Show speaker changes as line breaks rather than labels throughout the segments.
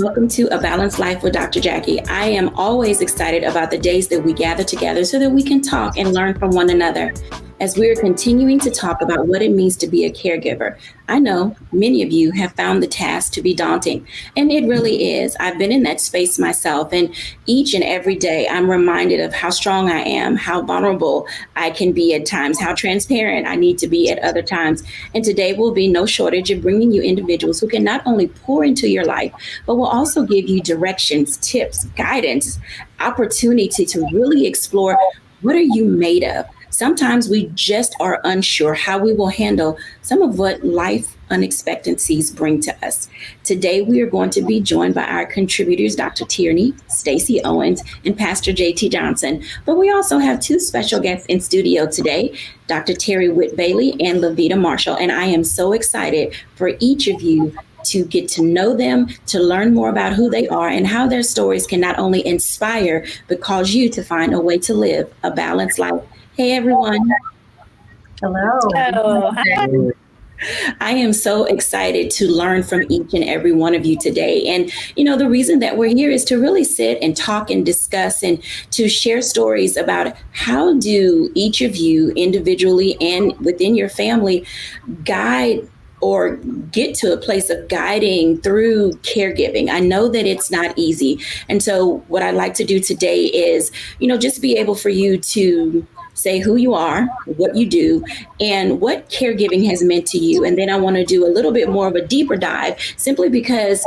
welcome to A Balanced Life with Dr. Jacquie. I am always excited about the days that we gather together so that we can talk and learn from one another. As we are continuing to talk about what it means to be a caregiver, I know many of you have found the task to be daunting, and it really is. I've been in that space myself, and each and every day I'm reminded of how strong I am, how vulnerable I can be at times, how transparent I need to be at other times. And today will be no shortage of bringing you individuals who can not only pour into your life, but will also give you directions, tips, guidance, opportunity to really explore what are you made of. Sometimes we just are unsure how we will handle some of what life unexpectancies bring to us. Today, we are going to be joined by our contributors, Dr. Tierney, Stacey Owens, and Pastor J.T. Johnson. But we also have two special guests in studio today, Dr. Terry Witt Bailey and Levita Marshall. And I am so excited for each of you to get to know them, to learn more about who they are and how their stories can not only inspire, but cause you to find a way to live a balanced life. Hey, everyone.
Hello.
Hello. Hi.
I am so excited to learn from each and every one of you today. And, the reason that we're here is to really sit and talk and discuss and to share stories about how do each of you individually and within your family guide or get to a place of guiding through caregiving. I know that it's not easy. And so what I'd like to do today is, just be able for you to say who you are, what you do, and what caregiving has meant to you. And then I want to do a little bit more of a deeper dive, simply because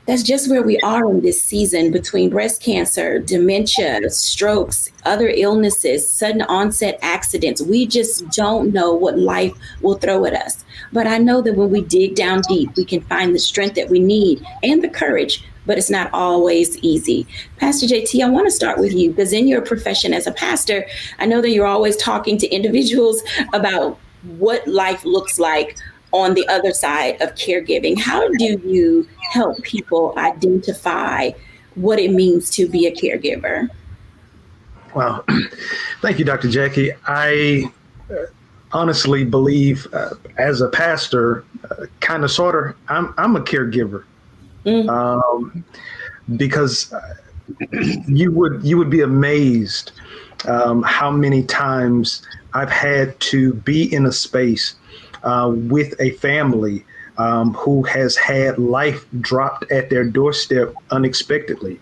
that's just where we are in this season between breast cancer, dementia, strokes, other illnesses, sudden onset accidents. We just don't know what life will throw at us. But I know that when we dig down deep, we can find the strength that we need and the courage, but it's not always easy. Pastor JT, I want to start with you because in your profession as a pastor, I know that you're always talking to individuals about what life looks like on the other side of caregiving. How do you help people identify what it means to be a caregiver?
Wow. Thank you, Dr. Jacquie. I honestly believe as a pastor, kind of, sort of, I'm a caregiver. Because you would be amazed how many times I've had to be in a space with a family who has had life dropped at their doorstep unexpectedly.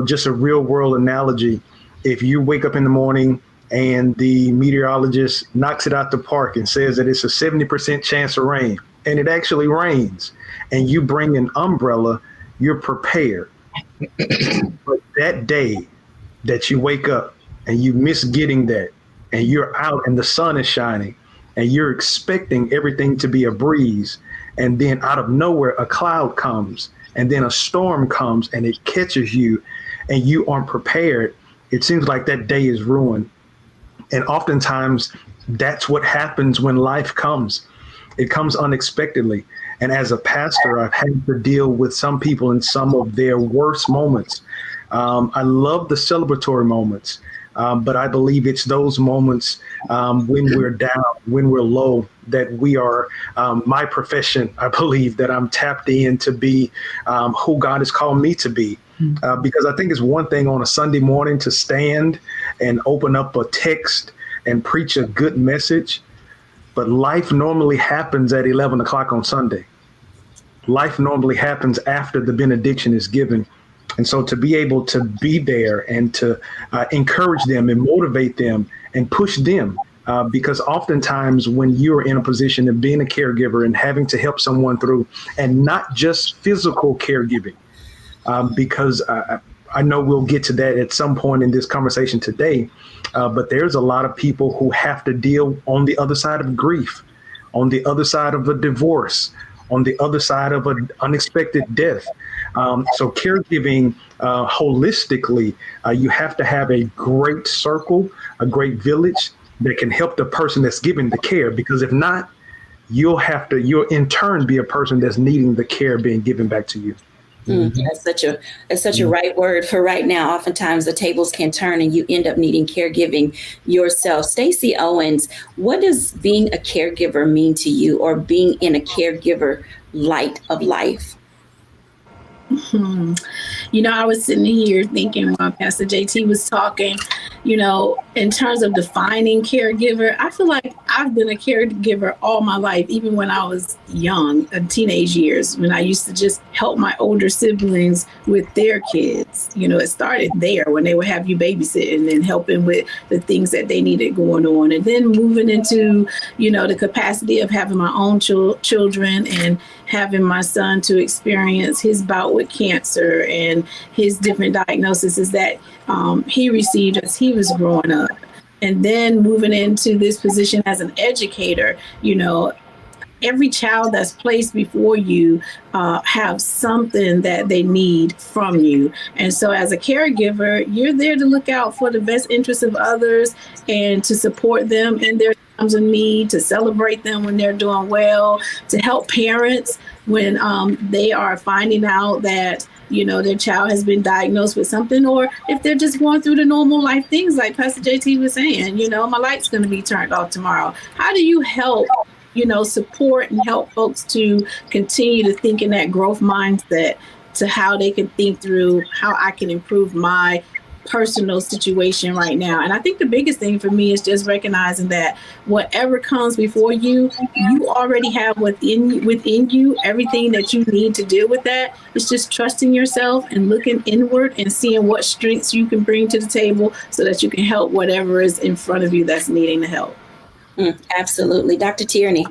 Just a real world analogy. If you wake up in the morning and the meteorologist knocks it out the park and says that it's a 70% chance of rain, and it actually rains, and you bring an umbrella, you're prepared. But that day that you wake up and you miss getting that, and you're out and the sun is shining, and you're expecting everything to be a breeze, and then out of nowhere a cloud comes, and then a storm comes and it catches you, and you aren't prepared, it seems like that day is ruined. And oftentimes that's what happens when life comes. It comes unexpectedly. And as a pastor, I've had to deal with some people in some of their worst moments. I love the celebratory moments, but I believe it's those moments when we're down, when we're low, that we are, my profession, I believe that I'm tapped in to be who God has called me to be. Because I think it's one thing on a Sunday morning to stand and open up a text and preach a good message. But life normally happens at 11 o'clock on Sunday. Life normally happens after the benediction is given. And so to be able to be there and to encourage them and motivate them and push them, because oftentimes when you're in a position of being a caregiver and having to help someone through, and not just physical caregiving, because I know we'll get to that at some point in this conversation today. But there's a lot of people who have to deal on the other side of grief, on the other side of a divorce, on the other side of an unexpected death. So caregiving holistically, you have to have a great circle, a great village that can help the person that's giving the care. Because if not, you'll in turn be a person that's needing the care being given back to you.
That's such a right word for right now. Oftentimes the tables can turn and you end up needing caregiving yourself. Stacey Owens, what does being a caregiver mean to you, or being in a caregiver light of life?
Hmm. I was sitting here thinking while Pastor JT was talking, in terms of defining caregiver, I feel like I've been a caregiver all my life, even when I was young, in teenage years, when I used to just help my older siblings with their kids. It started there when they would have you babysitting and helping with the things that they needed going on. And then moving into, the capacity of having my own children and having my son to experience his bout with cancer and his different diagnoses that he received as he was growing up. And then moving into this position as an educator, every child that's placed before you have something that they need from you. And so as a caregiver, you're there to look out for the best interests of others and to support them in their times of need, to celebrate them when they're doing well, to help parents when they are finding out that their child has been diagnosed with something, or if they're just going through the normal life things like Pastor JT was saying, my light's going to be turned off tomorrow. How do you help support and help folks to continue to think in that growth mindset to how they can think through how I can improve my personal situation right now? And I think the biggest thing for me is just recognizing that whatever comes before you, you already have within you everything that you need to deal with that. It's just trusting yourself and looking inward and seeing what strengths you can bring to the table so that you can help whatever is in front of you that's needing the help.
Absolutely. Dr. Tierney.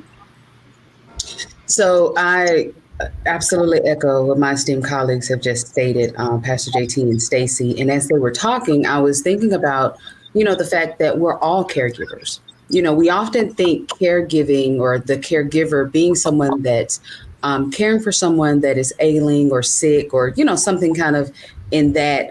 So I absolutely echo what my esteemed colleagues have just stated, Pastor JT and Stacy. And as they were talking, I was thinking about, the fact that we're all caregivers. We often think caregiving or the caregiver being someone that's caring for someone that is ailing or sick or, something kind of in that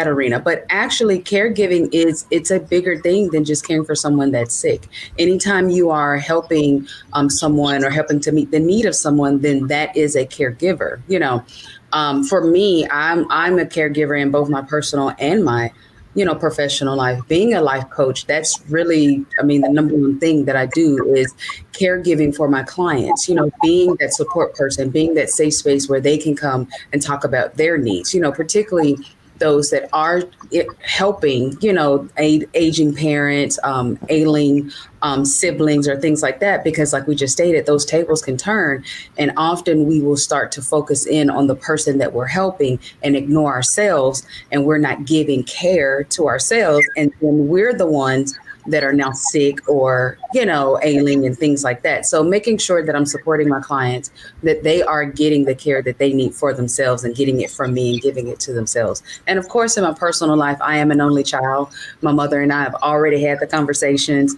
arena. But actually caregiving it's a bigger thing than just caring for someone that's sick. Anytime you are helping someone or helping to meet the need of someone, then that is a caregiver. For me, I'm a caregiver in both my personal and my professional life. Being a life coach, that's really, the number one thing that I do is caregiving for my clients, being that support person, being that safe space where they can come and talk about their needs, particularly those that are helping, aging parents, ailing siblings or things like that, because like we just stated, those tables can turn. And often we will start to focus in on the person that we're helping and ignore ourselves. And we're not giving care to ourselves. And then we're the ones that are now sick or, ailing and things like that. So making sure that I'm supporting my clients, that they are getting the care that they need for themselves and getting it from me and giving it to themselves. And of course, in my personal life, I am an only child. My mother and I have already had the conversations.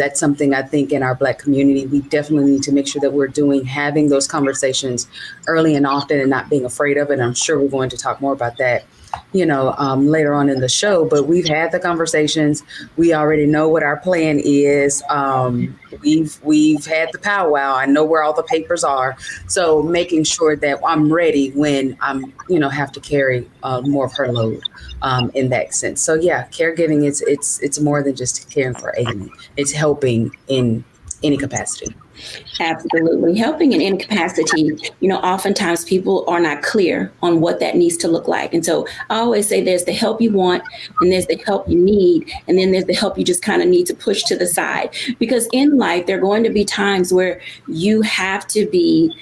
That's something I think in our Black community, we definitely need to make sure that we're having those conversations early and often and not being afraid of it. And I'm sure we're going to talk more about that later on in the show, but we've had the conversations. We already know what our plan is. We've had the powwow. I know where all the papers are. So making sure that I'm ready when I'm, have to carry more of her load in that sense. So yeah, caregiving it's more than just caring for Amy. It's helping in any capacity.
Absolutely. Helping in incapacity, oftentimes people are not clear on what that needs to look like. And so I always say there's the help you want and there's the help you need. And then there's the help you just kind of need to push to the side. Because in life, there are going to be times where you have to be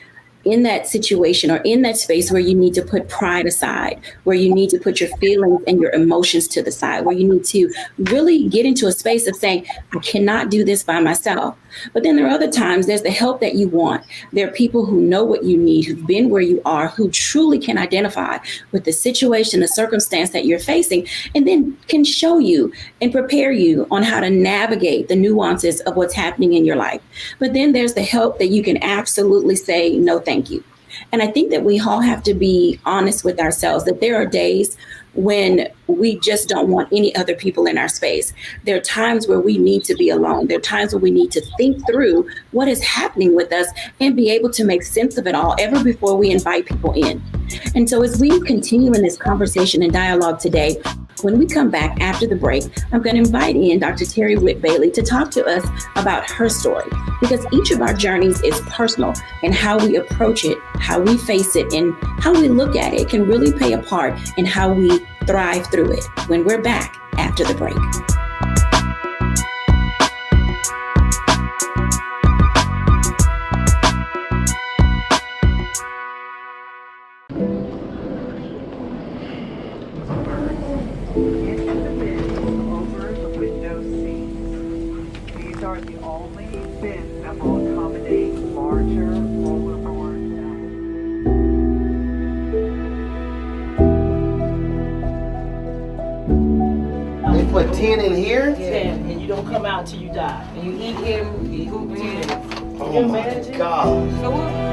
in that situation or in that space where you need to put pride aside, where you need to put your feelings and your emotions to the side, where you need to really get into a space of saying, I cannot do this by myself. But then there are other times there's the help that you want. There are people who know what you need, who've been where you are, who truly can identify with the situation, the circumstance that you're facing, and then can show you and prepare you on how to navigate the nuances of what's happening in your life. But then there's the help that you can absolutely say, no, thank you. And I think that we all have to be honest with ourselves, that there are days when we just don't want any other people in our space. There are times where we need to be alone. There are times where we need to think through what is happening with us and be able to make sense of it all ever before we invite people in. And so as we continue in this conversation and dialogue today, when we come back after the break, I'm going to invite in Dr. Terry Witt Bailey to talk to us about her story, because each of our journeys is personal, and how we approach it, how we face it, and how we look at it can really play a part in how we thrive through it. When we're back after the break.
Put 10 in here?
10, and you don't come out till you die. And you eat him, you eat 10.
Oh my God.
So what?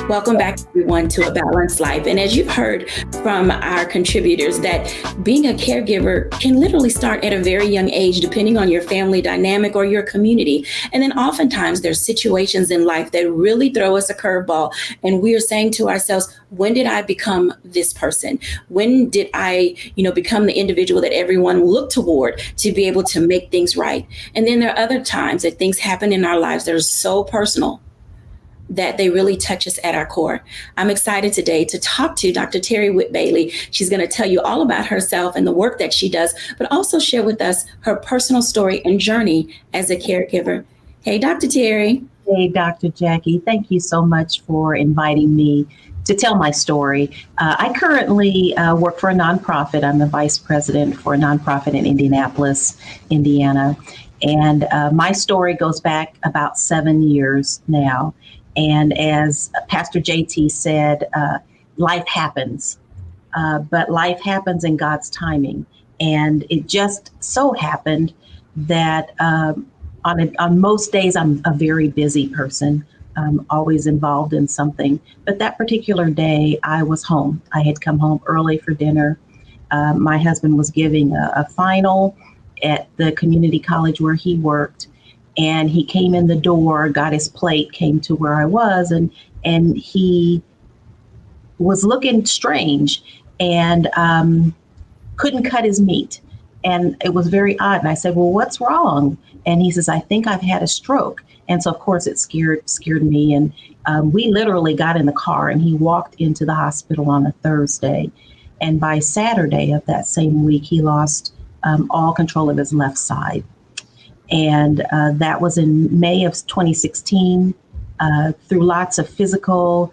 Welcome back, everyone, to A Balanced Life. And as you've heard from our contributors, that being a caregiver can literally start at a very young age, depending on your family dynamic or your community. And then oftentimes there's situations in life that really throw us a curveball. And we are saying to ourselves, when did I become this person? When did I, become the individual that everyone looked toward to be able to make things right? And then there are other times that things happen in our lives that are so personal that they really touch us at our core. I'm excited today to talk to Dr. Terry Witt Bailey. She's going to tell you all about herself and the work that she does, but also share with us her personal story and journey as a caregiver. Hey, Dr. Terry.
Hey, Dr. Jacquie. Thank you so much for inviting me to tell my story. I currently work for a nonprofit. I'm the vice president for a nonprofit in Indianapolis, Indiana. And my story goes back about 7 years now. And as Pastor JT said, life happens, but life happens in God's timing. And it just so happened that on most days, I'm a very busy person, always involved in something. But that particular day, I was home. I had come home early for dinner. My husband was giving a final at the community college where he worked. And he came in the door, got his plate, came to where I was, and he was looking strange and couldn't cut his meat. And it was very odd. And I said, well, what's wrong? And he says, I think I've had a stroke. And so, of course, it scared me. And we literally got in the car and he walked into the hospital on a Thursday. And by Saturday of that same week, he lost all control of his left side. And that was in May of 2016, through lots of physical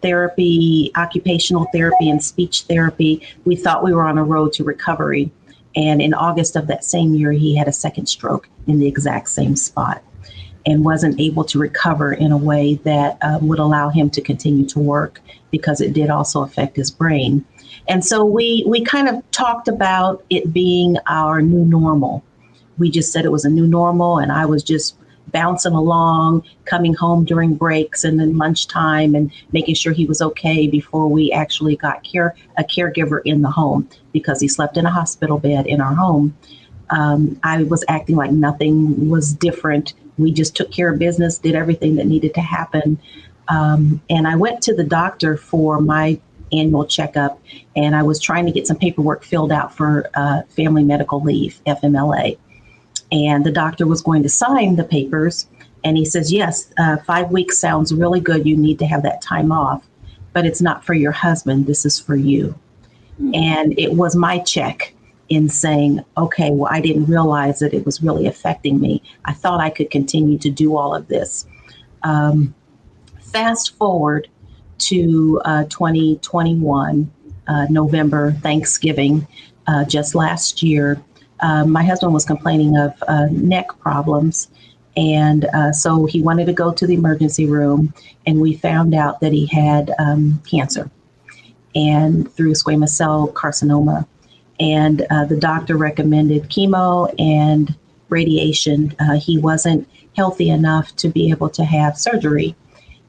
therapy, occupational therapy, and speech therapy. We thought we were on a road to recovery. And in August of that same year, he had a second stroke in the exact same spot and wasn't able to recover in a way that would allow him to continue to work, because it did also affect his brain. And so we kind of talked about it being our new normal. We just said it was a new normal, and I was just bouncing along, coming home during breaks and then lunchtime and making sure he was okay before we actually got a caregiver in the home, because he slept in a hospital bed in our home. I was acting like nothing was different. We just took care of business, did everything that needed to happen. And I went to the doctor for my annual checkup, and I was trying to get some paperwork filled out for family medical leave, FMLA. And the doctor was going to sign the papers. And he says, yes, 5 weeks sounds really good. You need to have that time off, but it's not for your husband. This is for you. Mm-hmm. And it was my check in saying, okay, well, I didn't realize that it was really affecting me. I thought I could continue to do all of this. Fast forward to 2021, November, Thanksgiving, just last year. My husband was complaining of neck problems. And so he wanted to go to the emergency room, and we found out that he had cancer and through squamous cell carcinoma. And the doctor recommended chemo and radiation. He wasn't healthy enough to be able to have surgery.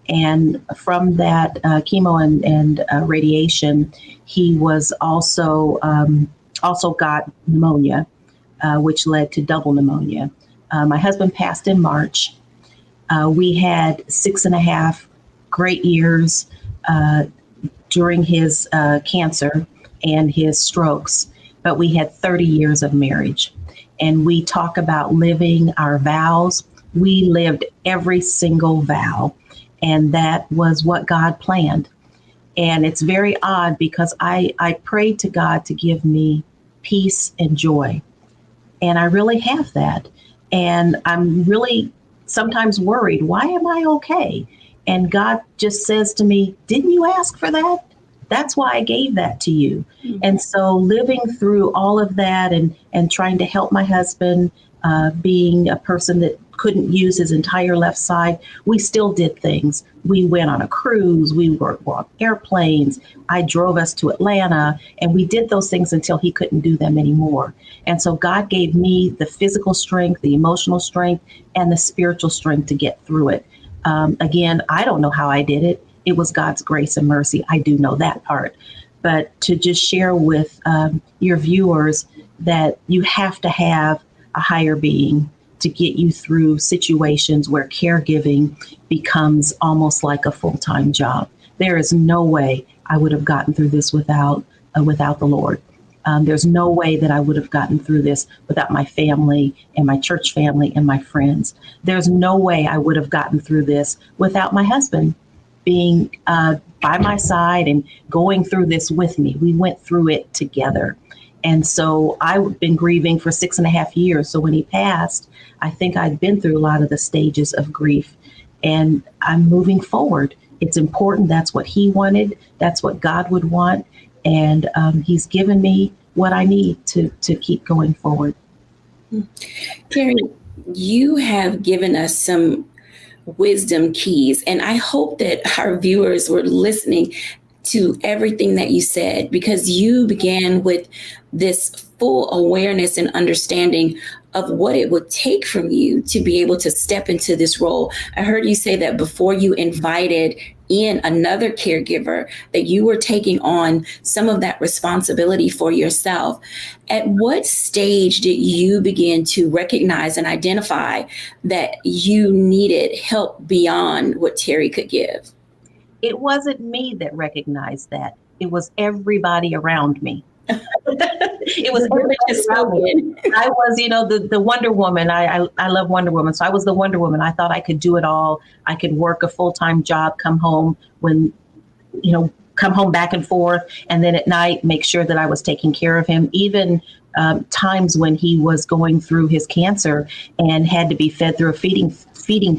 And from that chemo and radiation, he was also got pneumonia, which led to double pneumonia. My husband passed in March. We had 6.5 great years during his cancer and his strokes, but we had 30 years of marriage. And we talk about living our vows. We lived every single vow, and that was what God planned. And it's very odd because I prayed to God to give me peace and joy. And I really have that. And I'm really sometimes worried, why am I okay? And God just says to me, didn't you ask for that? That's why I gave that to you. Mm-hmm. And so living through all of that and trying to help my husband, being a person that couldn't use his entire left side, we still did things. We went on a cruise, we were on airplanes. I drove us to Atlanta, and we did those things until he couldn't do them anymore. And so God gave me the physical strength, the emotional strength, and the spiritual strength to get through it. Again, I don't know how I did it. It was God's grace and mercy. I do know that part. But to just share with your viewers that you have to have a higher being to get you through situations where caregiving becomes almost like a full-time job. There is no way I would have gotten through this without the Lord. There's no way that I would have gotten through this without my family and my church family and my friends. There's no way I would have gotten through this without my husband being by my side and going through this with me. We went through it together. And so I've been grieving for 6.5 years. So when he passed, I think I'd been through a lot of the stages of grief, and I'm moving forward. It's important. That's what he wanted. That's what God would want. And he's given me what I need to keep going forward.
Terry, you have given us some wisdom keys, and I hope that our viewers were listening to everything that you said, because you began with this full awareness and understanding of what it would take from you to be able to step into this role. I heard you say that before you invited in another caregiver, that you were taking on some of that responsibility for yourself. At what stage did you begin to recognize and identify that you needed help beyond what Terry could give?
It wasn't me that recognized that. It was everybody around me. It was everybody around me. I was, the Wonder Woman. I love Wonder Woman. So I was the Wonder Woman. I thought I could do it all. I could work a full-time job, come home back and forth. And then at night, make sure that I was taking care of him. Even times when he was going through his cancer and had to be fed through a feeding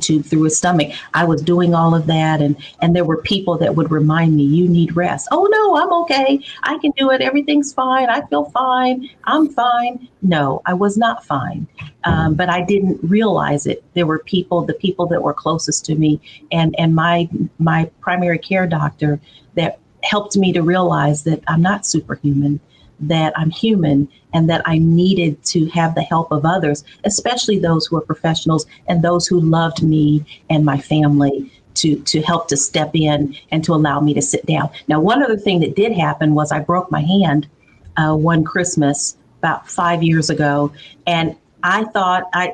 tube through his stomach, I was doing all of that. And there were people that would remind me, you need rest. Oh, no, I'm okay. I can do it. Everything's fine. I feel fine. I'm fine. No, I was not fine. But I didn't realize it. There were the people that were closest to me and my primary care doctor that helped me to realize that I'm not superhuman, that I'm human, and that I needed to have the help of others, especially those who are professionals and those who loved me and my family, to help to step in and to allow me to sit down. Now, one other thing that did happen was I broke my hand one Christmas about 5 years ago. And I thought, I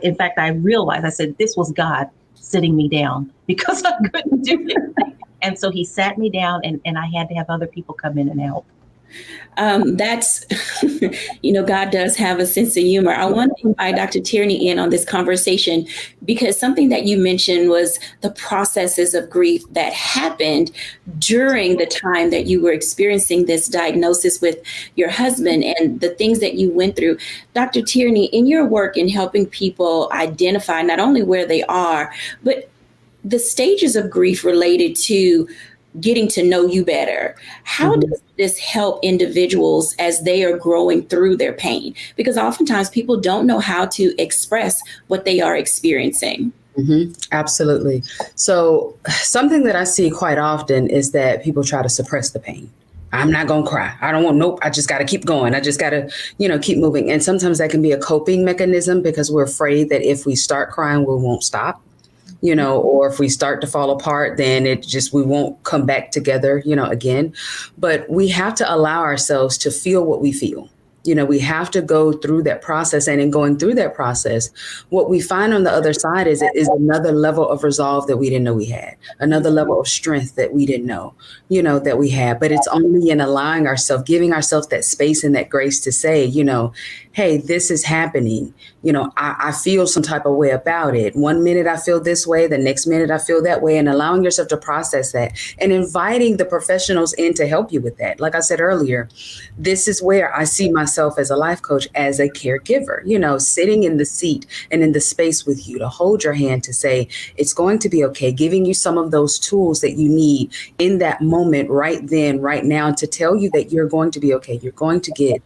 realized, I said, this was God sitting me down because I couldn't do it. And so he sat me down and I had to have other people come in and help.
That's, God does have a sense of humor. I want to invite Dr. Tierney in on this conversation because something that you mentioned was the processes of grief that happened during the time that you were experiencing this diagnosis with your husband and the things that you went through. Dr. Tierney, in your work in helping people identify not only where they are, but the stages of grief related to getting to know you better. How does this help individuals as they are growing through their pain? Because oftentimes people don't know how to express what they are experiencing.
Absolutely. So something that I see quite often is that people try to suppress the pain. I'm not going to cry. I don't want, nope. I just got to keep going. I just got to, keep moving. And sometimes that can be a coping mechanism because we're afraid that if we start crying, we won't stop. Or if we start to fall apart, then we won't come back together, again. But we have to allow ourselves to feel what we feel. We have to go through that process. And in going through that process, what we find on the other side is another level of resolve that we didn't know we had, another level of strength that we didn't know, that we had. But it's only in allowing ourselves, giving ourselves that space and that grace to say, hey, this is happening. I feel some type of way about it. One minute I feel this way, the next minute I feel that way, and allowing yourself to process that and inviting the professionals in to help you with that. Like I said earlier, this is where I see myself as a life coach, as a caregiver, sitting in the seat and in the space with you to hold your hand to say, it's going to be okay, giving you some of those tools that you need in that moment, right then, right now, to tell you that you're going to be okay. You're going to get,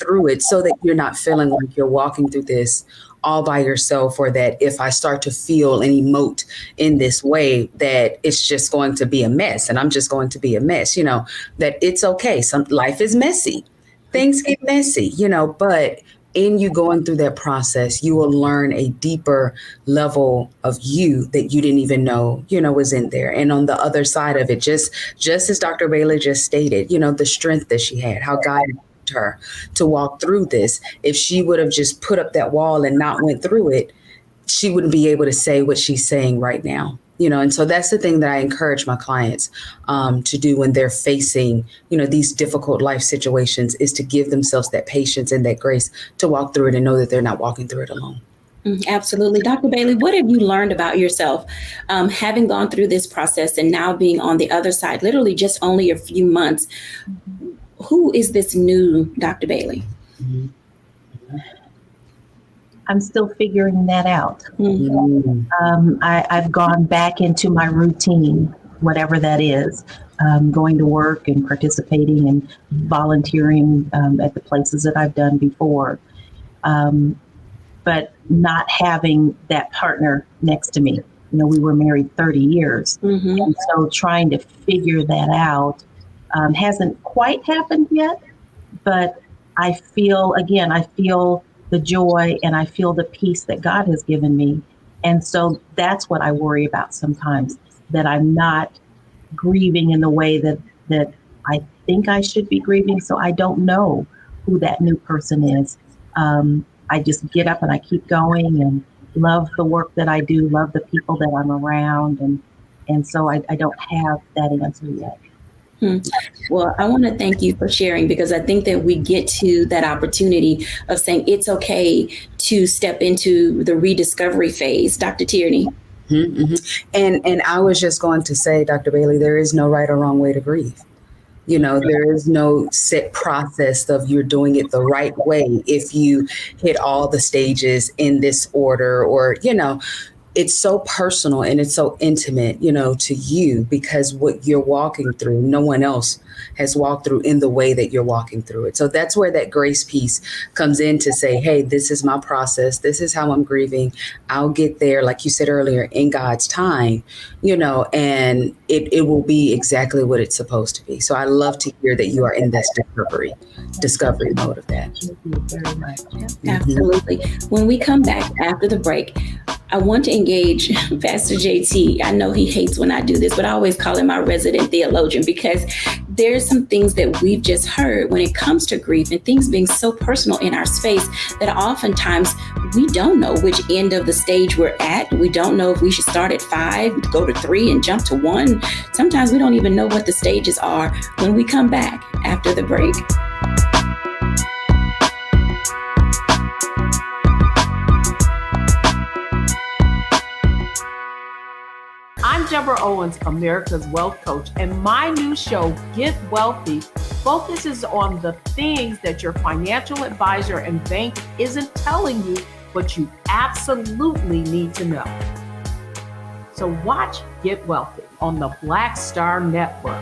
through it so that you're not feeling like you're walking through this all by yourself, or that if I start to feel and emote in this way, that it's just going to be a mess and I'm just going to be a mess, that it's okay. Life is messy. Things get messy, but in you going through that process, you will learn a deeper level of you that you didn't even know, was in there. And on the other side of it, just as Dr. Bailey just stated, the strength that she had, how God her to walk through this. If she would have just put up that wall and not went through it, she wouldn't be able to say what she's saying right now. And so that's the thing that I encourage my clients to do when they're facing, these difficult life situations, is to give themselves that patience and that grace to walk through it and know that they're not walking through it alone.
Absolutely. Dr. Bailey, what have you learned about yourself, having gone through this process and now being on the other side, literally just only a few months? Who is this new Dr. Bailey?
I'm still figuring that out. I've gone back into my routine, whatever that is, going to work and participating and volunteering at the places that I've done before, but not having that partner next to me. We were married 30 years. And so trying to figure that out hasn't quite happened yet, but I feel the joy and I feel the peace that God has given me. And so that's what I worry about sometimes, that I'm not grieving in the way that I think I should be grieving. So I don't know who that new person is. I just get up and I keep going and love the work that I do, love the people that I'm around. And so I don't have that answer yet.
Well, I want to thank you for sharing, because I think that we get to that opportunity of saying it's okay to step into the rediscovery phase. Dr. Tierney.
And I was just going to say, Dr. Bailey, there is no right or wrong way to grieve. There is no set process of you're doing it the right way if you hit all the stages in this order, or, it's so personal and it's so intimate, to you, because what you're walking through, no one else has walked through in the way that you're walking through it. So that's where that grace piece comes in to say, hey, this is my process. This is how I'm grieving. I'll get there, like you said earlier, in God's time, and it will be exactly what it's supposed to be. So I love to hear that you are in this discovery mode of that.
Thank you very much.
Absolutely. When we come back after the break, I want to engage Pastor JT. I know he hates when I do this, but I always call him my resident theologian, because there's some things that we've just heard when it comes to grief and things being so personal in our space that oftentimes we don't know which end of the stage we're at. We don't know if we should start at 5, go to 3 and jump to 1. Sometimes we don't even know what the stages are. When we come back after the break.
I'm Deborah Owens, America's Wealth Coach, and my new show, Get Wealthy, focuses on the things that your financial advisor and bank isn't telling you, but you absolutely need to know. So watch Get Wealthy on the Black Star Network.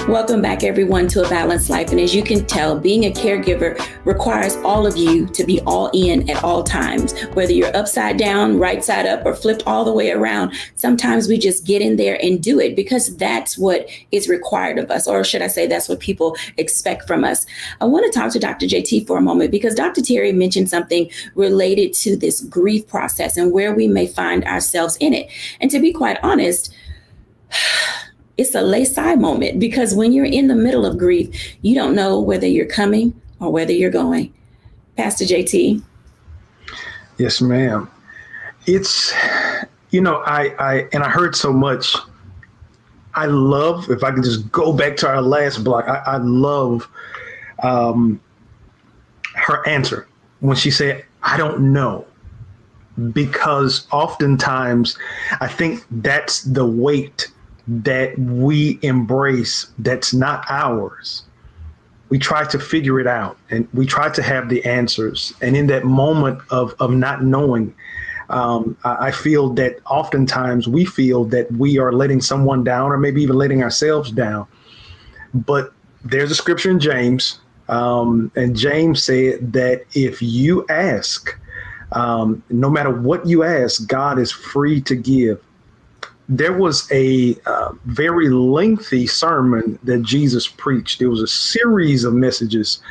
Welcome back, everyone, to A Balanced Life. And as you can tell, being a caregiver requires all of you to be all in at all times, whether you're upside down, right side up, or flipped all the way around. Sometimes we just get in there and do it because that's what is required of us, or should I say that's what people expect from us. I want to talk to Dr. JT for a moment because Dr. Terry mentioned something related to this grief process and where we may find ourselves in it. And to be quite honest, it's a lay-side moment because when you're in the middle of grief, you don't know whether you're coming or whether you're going. Pastor JT.
Yes, ma'am. It's, I heard so much. I love, if I could just go back to our last block, I love her answer when she said, I don't know. Because oftentimes I think that's the weight that we embrace that's not ours. We try to figure it out and we try to have the answers. And in that moment of not knowing, I feel that oftentimes we feel that we are letting someone down or maybe even letting ourselves down. But there's a scripture in James, and James said that if you ask, no matter what you ask, God is free to give. There was a very lengthy sermon that Jesus preached. It was a series of messages.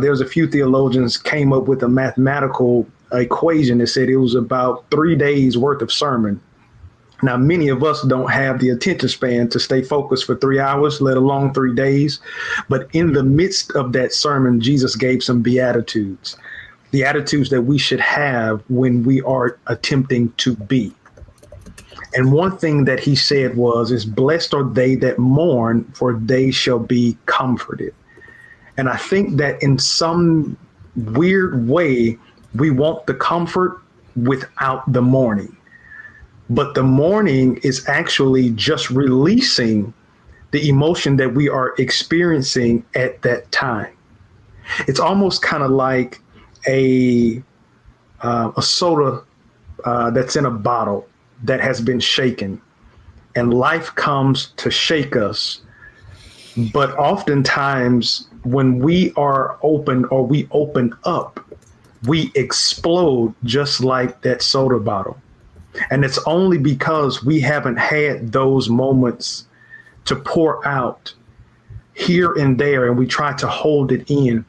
There was a few theologians came up with a mathematical equation that said it was about 3 days worth of sermon. Now, many of us don't have the attention span to stay focused for 3 hours, let alone 3 days. But in the midst of that sermon, Jesus gave some beatitudes, the attitudes that we should have when we are attempting to be. And one thing that he said is blessed are they that mourn, for they shall be comforted. And I think that in some weird way, we want the comfort without the mourning. But the mourning is actually just releasing the emotion that we are experiencing at that time. It's almost kind of like a soda that's in a bottle that has been shaken, and life comes to shake us. But oftentimes when we are open or we open up, we explode just like that soda bottle. And it's only because we haven't had those moments to pour out here and there, and we try to hold it in.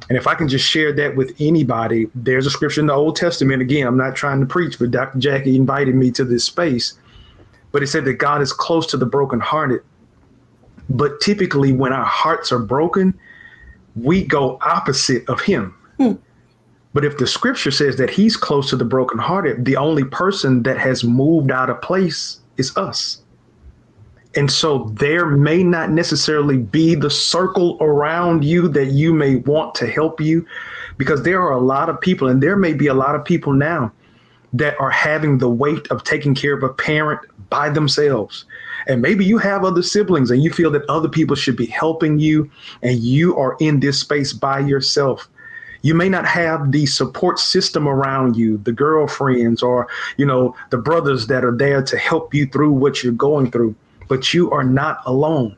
And if I can just share that with anybody, there's a scripture in the Old Testament. Again, I'm not trying to preach, but Dr. Jacquie invited me to this space. But it said that God is close to the brokenhearted. But typically when our hearts are broken, we go opposite of him. But if the scripture says that he's close to the brokenhearted, the only person that has moved out of place is us. And so there may not necessarily be the circle around you that you may want to help you, because there are a lot of people, and there may be a lot of people now that are having the weight of taking care of a parent by themselves. And maybe you have other siblings and you feel that other people should be helping you, and you are in this space by yourself. You may not have the support system around you, the girlfriends or, the brothers that are there to help you through what you're going through. But you are not alone.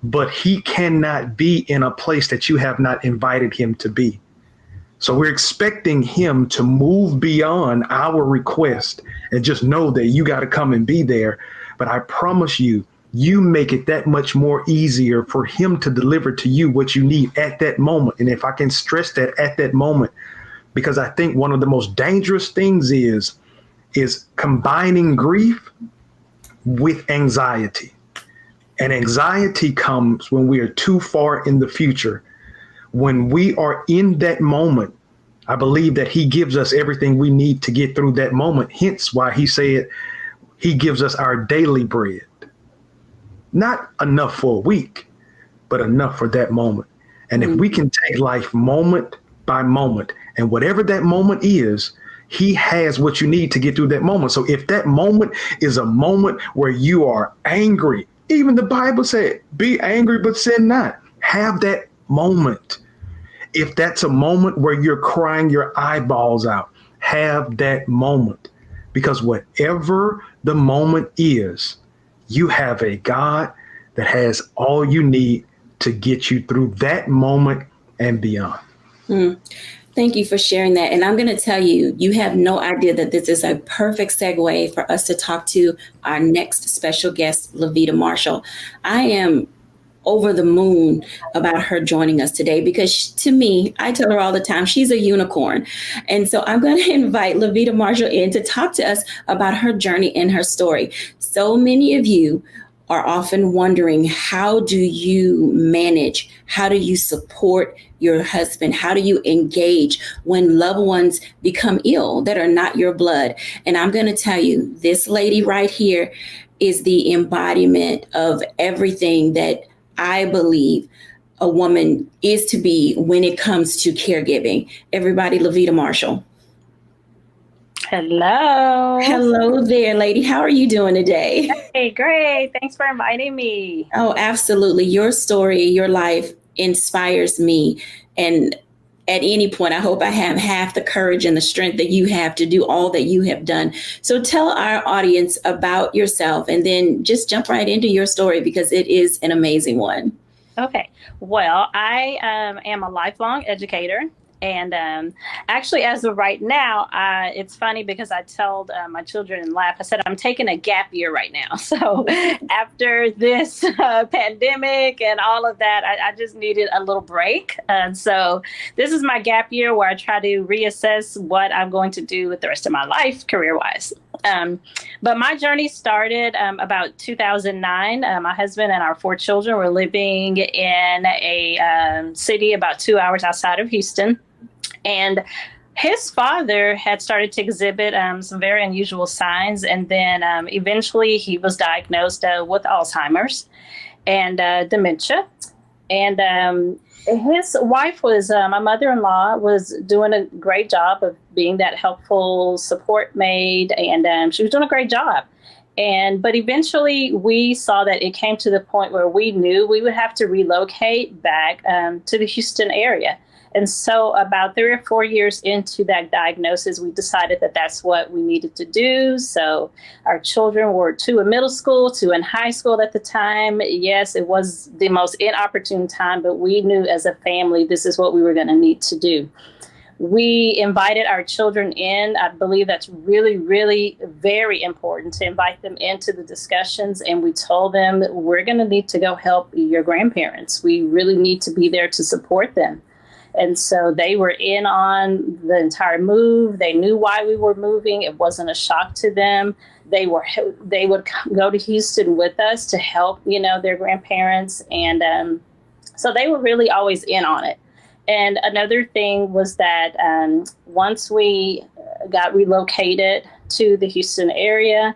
But he cannot be in a place that you have not invited him to be. So we're expecting him to move beyond our request and just know that you got to come and be there. But I promise you, you make it that much more easier for him to deliver to you what you need at that moment. And if I can stress that, at that moment, because I think one of the most dangerous things is combining grief with anxiety. And anxiety comes when we are too far in the future. When we are in that moment, I believe that he gives us everything we need to get through that moment. Hence why he said he gives us our daily bread. Not enough for a week, but enough for that moment. And if we can take life moment by moment, and whatever that moment is, He has what you need to get through that moment. So if that moment is a moment where you are angry, even the Bible said, be angry, but sin not. Have that moment. If that's a moment where you're crying your eyeballs out, have that moment. Because whatever the moment is, you have a God that has all you need to get you through that moment and beyond.
Thank you for sharing that. And I'm going to tell you, you have no idea that this is a perfect segue for us to talk to our next special guest, Levita Marshall. I am over the moon about her joining us today because to me, I tell her all the time, she's a unicorn. And so I'm going to invite Levita Marshall in to talk to us about her journey and her story. So many of you are often wondering, how do you manage? How do you support your husband? How do you engage when loved ones become ill that are not your blood? And I'm going to tell you, this lady right here is the embodiment of everything that I believe a woman is to be when it comes to caregiving. Everybody, Levita Marshall.
Hello.
Hello there, lady. How are you doing today?
Hey, great. Thanks for inviting me.
Oh, absolutely. Your story, your life inspires me. And at any point, I hope I have half the courage and the strength that you have to do all that you have done. So tell our audience about yourself and then just jump right into your story because it is an amazing one.
Okay. Well, I am a lifelong educator. And actually, as of right now, it's funny because I told my children and laugh. I said, I'm taking a gap year right now. So after this pandemic and all of that, I just needed a little break. And so this is my gap year where I try to reassess what I'm going to do with the rest of my life career-wise. But my journey started about 2009. My husband and our 4 children were living in a city about 2 hours outside of Houston. And his father had started to exhibit some very unusual signs. And then eventually he was diagnosed with Alzheimer's and dementia. And his wife was, my mother-in-law, was doing a great job of being that helpful support maid. And she was doing a great job. But eventually we saw that it came to the point where we knew we would have to relocate back to the Houston area. And so about 3 or 4 years into that diagnosis, we decided that that's what we needed to do. So our children were 2 in middle school, 2 in high school at the time. Yes, it was the most inopportune time, but we knew as a family, this is what we were going to need to do. We invited our children in. I believe that's really, really very important to invite them into the discussions. And we told them that we're going to need to go help your grandparents. We really need to be there to support them. And so they were in on the entire move. They knew why we were moving. It wasn't a shock to them. They would go to Houston with us to help, their grandparents. And so they were really always in on it. And another thing was that once we got relocated to the Houston area,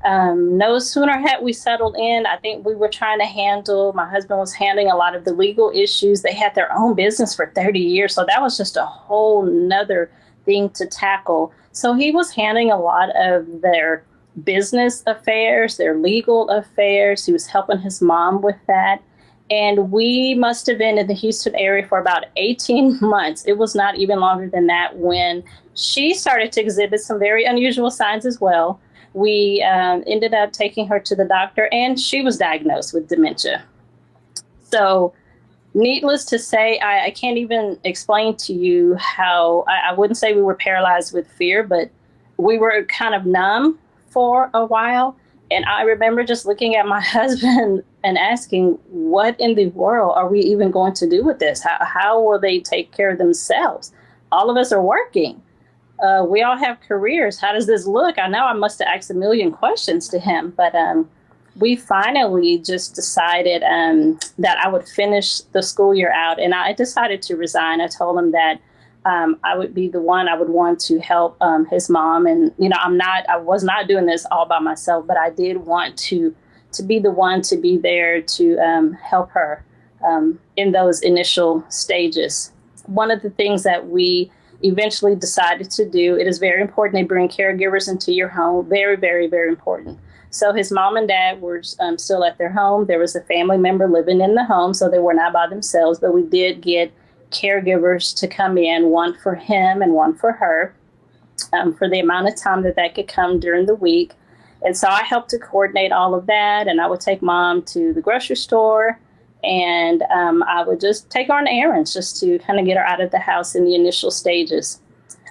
no sooner had we settled in, I think we were trying to my husband was handling a lot of the legal issues. They had their own business for 30 years. So that was just a whole nother thing to tackle. So he was handling a lot of their business affairs, their legal affairs. He was helping his mom with that. And we must have been in the Houston area for about 18 months. It was not even longer than that when she started to exhibit some very unusual signs as well. We ended up taking her to the doctor, and she was diagnosed with dementia. So needless to say, I can't even explain to you how, I wouldn't say we were paralyzed with fear, but we were kind of numb for a while. And I remember just looking at my husband and asking, what in the world are we even going to do with this? How will they take care of themselves? All of us are working. We all have careers. How does this look? I know I must have asked a million questions to him, but we finally just decided that I would finish the school year out, and I decided to resign. I told him that I would be the one I would want to help his mom. And, I was not doing this all by myself, but I did want to be the one to be there to help her in those initial stages. One of the things that we eventually decided to do. It is very important they bring caregivers into your home. Very, very, very important. So his mom and dad were still at their home. There was a family member living in the home, so they were not by themselves, but we did get caregivers to come in, one for him and one for her, for the amount of time that could come during the week. And so I helped to coordinate all of that, and I would take mom to the grocery store, and I would just take her on errands just to kind of get her out of the house in the initial stages.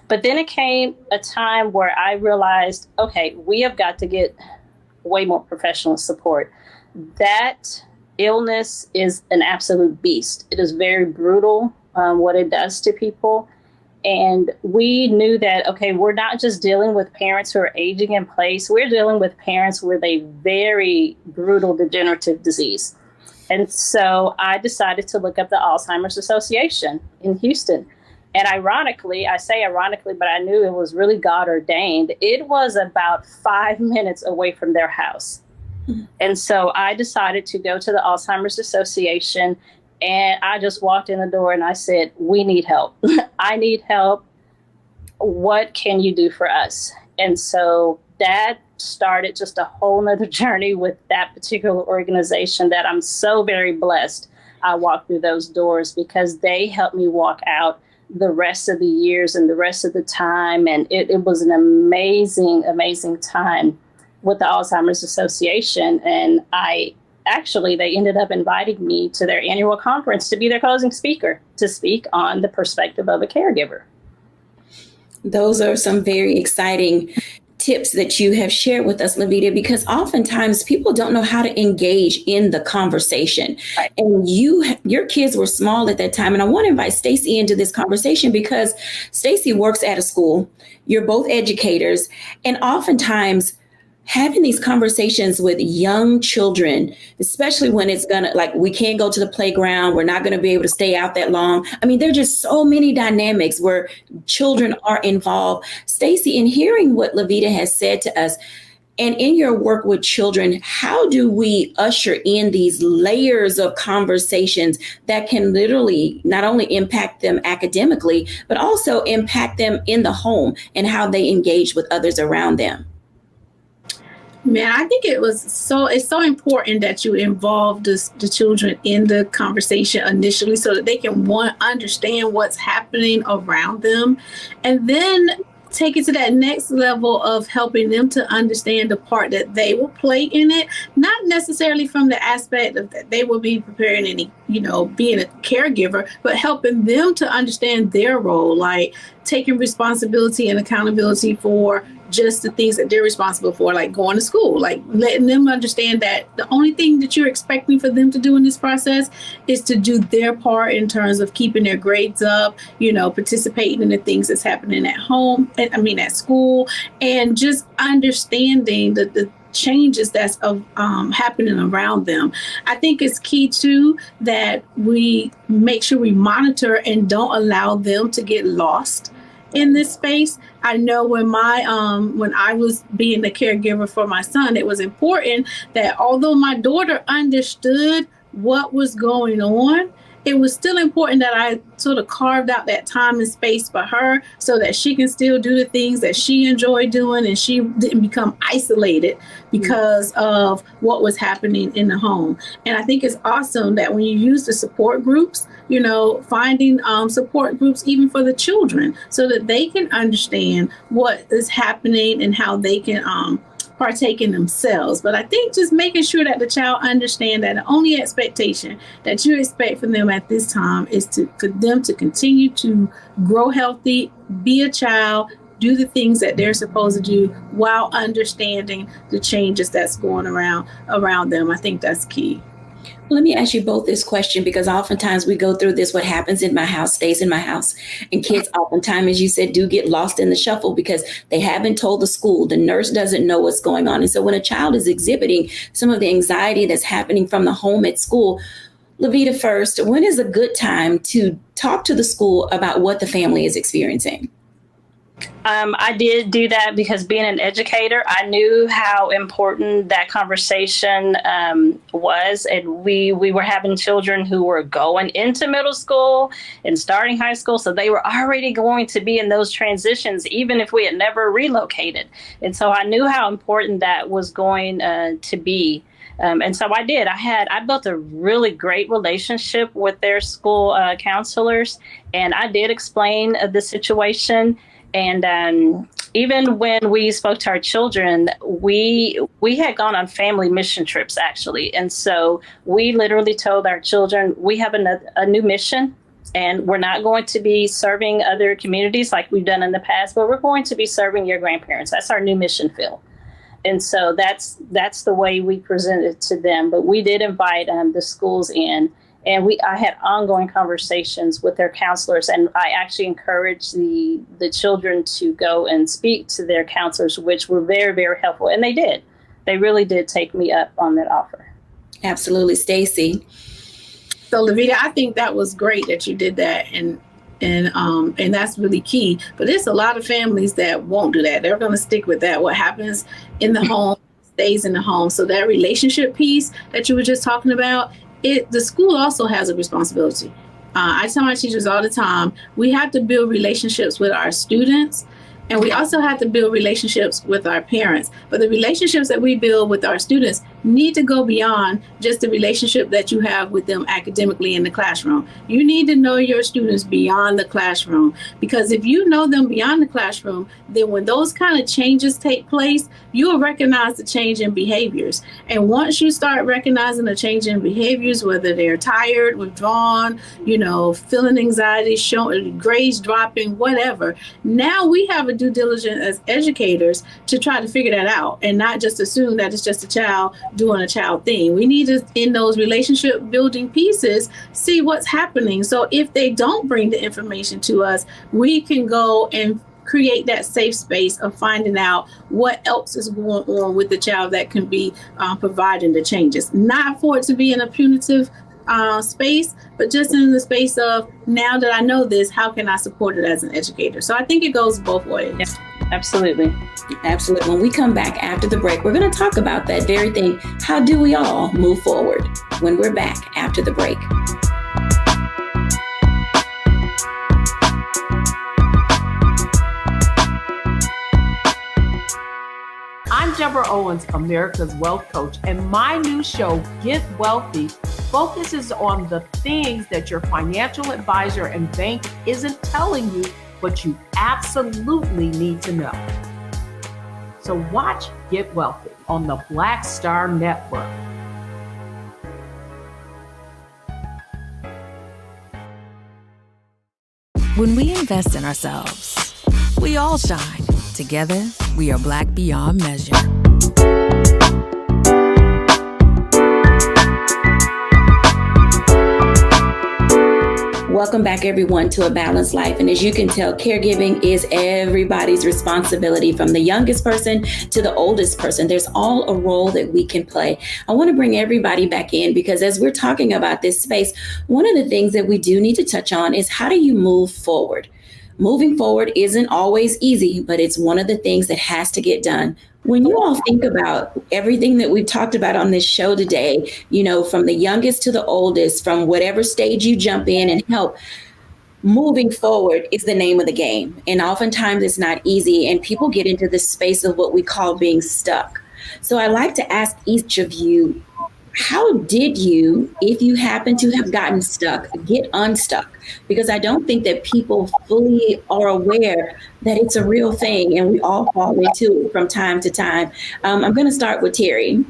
But then it came a time where I realized, okay, we have got to get way more professional support. That illness is an absolute beast. It is very brutal, what it does to people. And we knew that, okay, we're not just dealing with parents who are aging in place. We're dealing with parents with a very brutal degenerative disease. And so I decided to look up the Alzheimer's Association in Houston. And ironically, I say ironically, but I knew it was really God ordained. It was about 5 minutes away from their house. And so I decided to go to the Alzheimer's Association, and I just walked in the door and I said, we need help. I need help. What can you do for us? And so that started just a whole nother journey with that particular organization that I'm so very blessed I walked through those doors, because they helped me walk out the rest of the years and the rest of the time. And it was an amazing, amazing time with the Alzheimer's Association. And they ended up inviting me to their annual conference to be their closing speaker, to speak on the perspective of a caregiver.
Those are some very exciting tips that you have shared with us, Lavita, because oftentimes people don't know how to engage in the conversation.
Right.
And your kids were small at that time. And I want to invite Stacy into this conversation because Stacy works at a school. You're both educators. And oftentimes having these conversations with young children, especially when it's we can't go to the playground, we're not going to be able to stay out that long. I mean, there are just so many dynamics where children are involved. Stacy, in hearing what Lavita has said to us, and in your work with children, how do we usher in these layers of conversations that can literally not only impact them academically, but also impact them in the home and how they engage with others around them?
Man, I think it's so important that you involve the children in the conversation initially so that they can understand what's happening around them, and then take it to that next level of helping them to understand the part that they will play in it, not necessarily from the aspect of that they will be preparing any, being a caregiver, but helping them to understand their role, like taking responsibility and accountability for just the things that they're responsible for, like going to school, like letting them understand that the only thing that you're expecting for them to do in this process is to do their part in terms of keeping their grades up, participating in the things that's happening at home, at school, and just understanding the changes that's happening around them. I think it's key too that we make sure we monitor and don't allow them to get lost in this space. I know when I was being the caregiver for my son, it was important that although my daughter understood what was going on, it was still important that I sort of carved out that time and space for her so that she can still do the things that she enjoyed doing and she didn't become isolated because of what was happening in the home. And I think it's awesome that when you use the support groups, finding support groups even for the children so that they can understand what is happening and how they can partake in themselves. But I think just making sure that the child understand that the only expectation that you expect from them at this time is for them to continue to grow healthy, be a child, do the things that they're supposed to do while understanding the changes that's going around them. I think that's key.
Let me ask you both this question, because oftentimes we go through this, what happens in my house stays in my house. And kids oftentimes, as you said, do get lost in the shuffle because they haven't told the school. The nurse doesn't know what's going on. And so when a child is exhibiting some of the anxiety that's happening from the home at school, Lavita first, when is a good time to talk to the school about what the family is experiencing?
I did do that because being an educator, I knew how important that conversation was. And we were having children who were going into middle school and starting high school. So they were already going to be in those transitions, even if we had never relocated. And so I knew how important that was going to be. And so I did. I built a really great relationship with their school counselors, and I did explain the situation. And even when we spoke to our children, we had gone on family mission trips, actually. And so we literally told our children, we have a new mission, and we're not going to be serving other communities like we've done in the past, but we're going to be serving your grandparents. That's our new mission field. And so that's the way we presented to them. But we did invite the schools in, and I had ongoing conversations with their counselors, and I actually encouraged the children to go and speak to their counselors, which were very, very helpful. And they did. They really did take me up on that offer.
Absolutely. Stacy.
So, Lavita, I think that was great that you did that, and that's really key. But there's a lot of families that won't do that. They're going to stick with that. What happens in the home stays in the home. So that relationship piece that you were just talking about, the school also has a responsibility. I tell my teachers all the time, we have to build relationships with our students, and we also have to build relationships with our parents. But the relationships that we build with our students need to go beyond just the relationship that you have with them academically in the classroom. You need to know your students beyond the classroom, because if you know them beyond the classroom, then when those kind of changes take place, you will recognize the change in behaviors. And once you start recognizing the change in behaviors, whether they're tired, withdrawn, feeling anxiety, showing grades dropping, whatever, now we have a due diligence as educators to try to figure that out and not just assume that it's just a child doing a child thing. We need to, in those relationship building pieces, see what's happening. So if they don't bring the information to us, we can go and create that safe space of finding out what else is going on with the child that can be providing the changes. Not for it to be in a punitive space, but just in the space of, now that I know this, how can I support it as an educator? So I think it goes both ways.
Yeah, absolutely.
Absolutely. When we come back after the break, we're going to talk about that very thing. How do we all move forward when we're back after the break?
I'm Deborah Owens, America's Wealth Coach, and my new show, Get Wealthy, focuses on the things that your financial advisor and bank isn't telling you, but you absolutely need to know. So watch Get Wealthy on the Black Star Network.
When we invest in ourselves, we all shine. Together, we are Black beyond measure.
Welcome back, everyone, to A Balanced Life. And as you can tell, caregiving is everybody's responsibility, from the youngest person to the oldest person. There's all a role that we can play. I want to bring everybody back in, because as we're talking about this space, one of the things that we do need to touch on is, how do you move forward? Moving forward isn't always easy, but it's one of the things that has to get done. When you all think about everything that we've talked about on this show today, from the youngest to the oldest, from whatever stage you jump in and help, moving forward is the name of the game. And oftentimes it's not easy, and people get into this space of what we call being stuck. So I'd like to ask each of you, how did you, if you happen to have gotten stuck, get unstuck? Because I don't think that people fully are aware that it's a real thing, and we all fall into it from time to time. I'm going to start with Terry.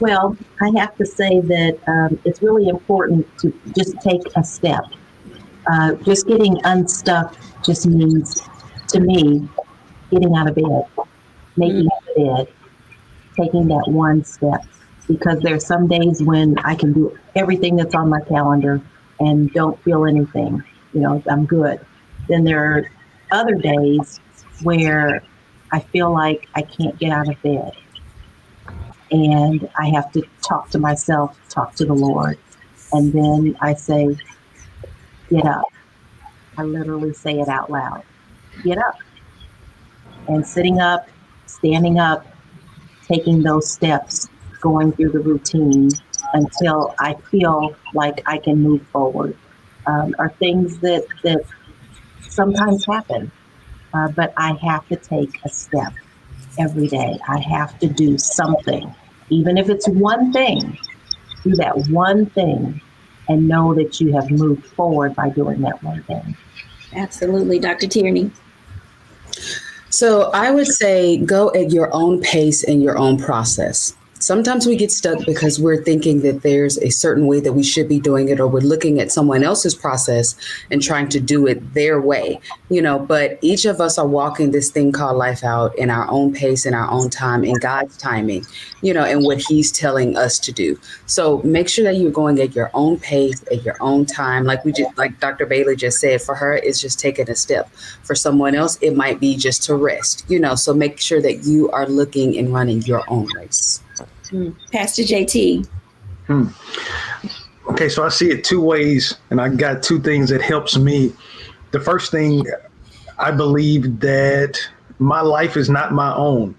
Well, I have to say that it's really important to just take a step. Just getting unstuck just means, to me, getting out of bed, making a bed, taking that one step. Because there's some days when I can do everything that's on my calendar and don't feel anything, I'm good. Then there are other days where I feel like I can't get out of bed. And I have to talk to myself, talk to the Lord. And then I say, get up. I literally say it out loud. get up. And sitting up, standing up, taking those steps, going through the routine until I feel like I can move forward, are things that sometimes happen. But I have to take a step every day. I have to do something, even if it's one thing. Do that one thing and know that you have moved forward by doing that one thing.
Absolutely. Dr. Tierney.
So I would say go at your own pace and your own process. Sometimes we get stuck because we're thinking that there's a certain way that we should be doing it, or we're looking at someone else's process and trying to do it their way, but each of us are walking this thing called life out in our own pace, in our own time, in God's timing, and what he's telling us to do. So make sure that you're going at your own pace, at your own time. Like Dr. Bailey just said, for her, it's just taking a step. For someone else, it might be just to rest, so make sure that you are looking and running your own race.
Pastor JT.
Okay, so I see it two ways, and I got two things that helps me. The first thing, I believe that my life is not my own.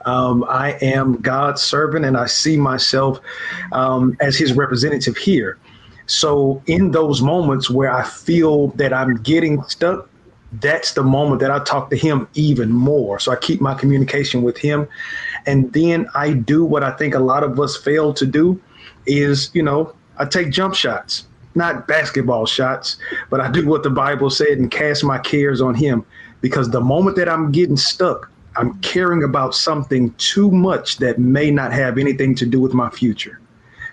I am God's servant, and I see myself as his representative here. So in those moments where I feel that I'm getting stuck, that's the moment that I talk to him even more. So I keep my communication with him. And then I do what I think a lot of us fail to do is, I take jump shots, not basketball shots, but I do what the Bible said and cast my cares on him. Because the moment that I'm getting stuck, I'm caring about something too much that may not have anything to do with my future.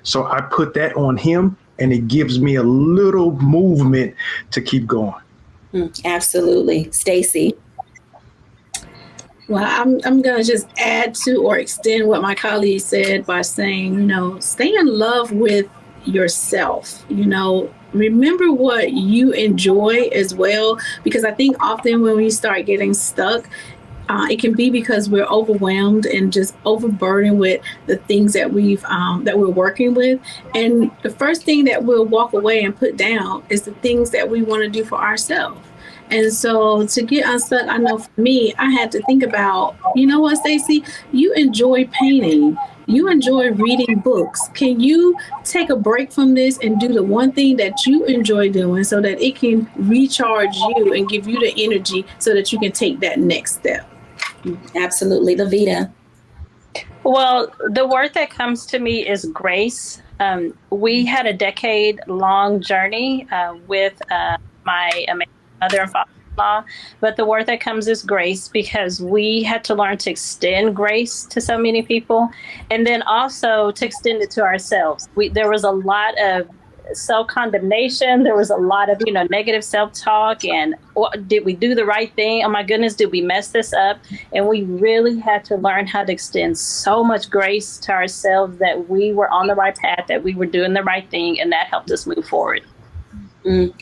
So I put that on him, and it gives me a little movement to keep going.
Absolutely. Stacy.
Well, I'm going to just add to or extend what my colleague said by saying, stay in love with yourself. Remember what you enjoy as well, because I think often when we start getting stuck, it can be because we're overwhelmed and just overburdened with the things that we're working with. And the first thing that we'll walk away and put down is the things that we want to do for ourselves. And so to get unstuck, I know for me, I had to think about, what, Stacey, you enjoy painting. You enjoy reading books. Can you take a break from this and do the one thing that you enjoy doing so that it can recharge you and give you the energy so that you can take that next step?
Absolutely. Lavita.
Well, the word that comes to me is grace. We had a decade-long journey with my amazing mother and father-in-law, but the word that comes is grace, because we had to learn to extend grace to so many people, and then also to extend it to ourselves. There was a lot of self-condemnation. There was a lot of, negative self-talk, and did we do the right thing? Oh my goodness, did we mess this up? And we really had to learn how to extend so much grace to ourselves that we were on the right path, that we were doing the right thing, and that helped us move forward.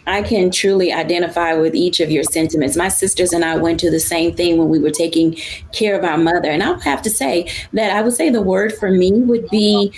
I can truly identify with each of your sentiments. My sisters and I went to the same thing when we were taking care of our mother. And I'll have to say that I would say the word for me would be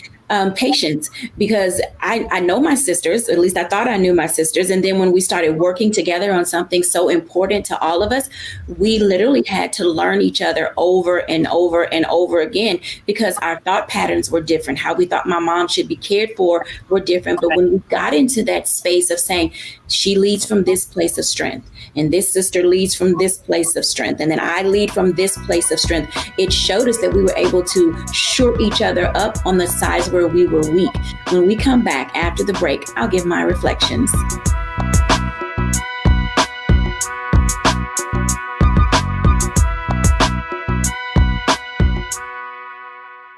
patience, because I know my sisters, at least I thought I knew my sisters. And then when we started working together on something so important to all of us, we literally had to learn each other over and over and over again, because our thought patterns were different. How we thought my mom should be cared for were different. But when we got into that space of saying, she leads from this place of strength, and this sister leads from this place of strength, and then I lead from this place of strength, it showed us that we were able to shore each other up on the sides where we were weak. When we come back after the break, I'll give my reflections.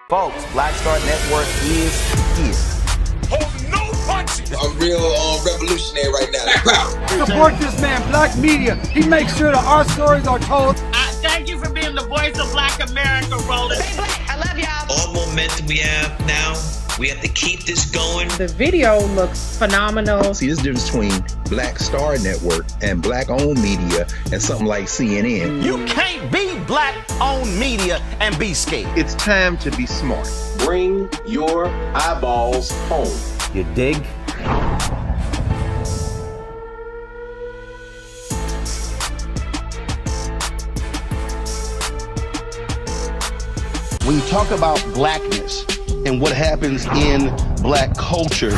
Folks, Black Star Network is here.
Hold no punches.
I'm real revolutionary right now.
Support this man, Black Media. He makes sure that our stories are told.
Thank you for being the voice of Black America, Roland.
Stay black. I love y'all.
All momentum we have now, we have to keep this going.
The video looks phenomenal.
See, this difference between Black Star Network and Black-owned media and something like CNN.
You can't be Black-owned media and be scared.
It's time to be smart.
Bring your eyeballs home.
You dig?
When you talk about blackness and what happens in black culture,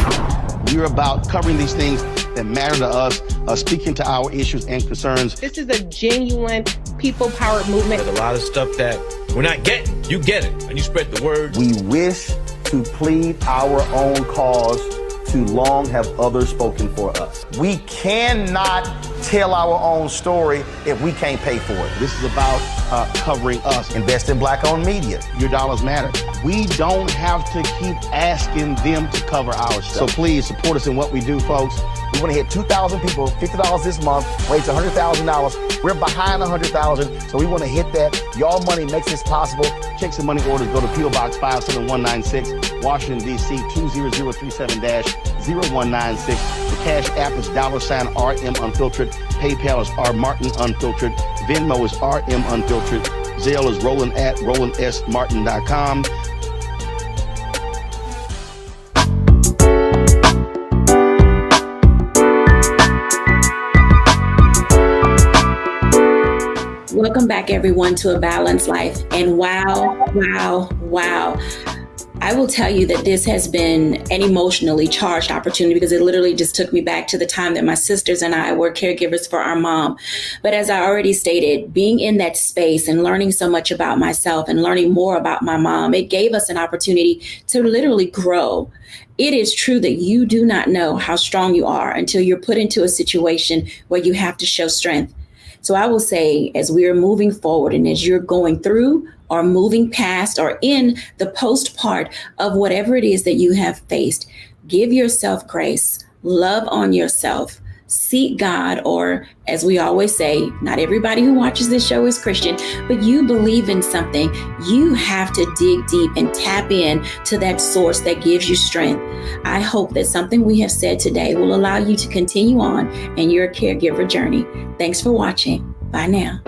we're about covering these things that matter to us, speaking to our issues and concerns.
This is a genuine people-powered movement.
There's a lot of stuff that we're not getting. You get it, and you spread the word.
We wish to plead our own cause. Too long have others spoken for us. We cannot tell our own story if we can't pay for it.
This is about covering us.
Invest in black-owned media.
Your dollars matter. We don't have to keep asking them to cover our stuff. So please support us in what we do, folks.
We want to hit 2,000 people, $50 this month, raise $100,000. We're behind 100,000, so we want to hit that. Y'all money makes this possible.
Checks and money orders go to P.O. Box 57196, Washington, D.C. 20037-0196. The Cash App is $RM Unfiltered. PayPal is R Martin Unfiltered. Venmo is RM Unfiltered. Zelle is Roland at RolandSMartin.com.
Welcome back, everyone, to A Balanced Life. And wow. I will tell you that this has been an emotionally charged opportunity because it literally just took me back to the time that my sisters and I were caregivers for our mom. But as I already stated, being in that space and learning so much about myself and learning more about my mom, it gave us an opportunity to literally grow. It is true that you do not know how strong you are until you're put into a situation where you have to show strength. So I will say, as we are moving forward and as you're going through or moving past or in the post part of whatever it is that you have faced, give yourself grace, love on yourself, seek God, or as we always say, not everybody who watches this show is Christian, but you believe in something. You have to dig deep and tap in to that source that gives you strength. I hope that something we have said today will allow you to continue on in your caregiver journey. Thanks for watching. Bye now.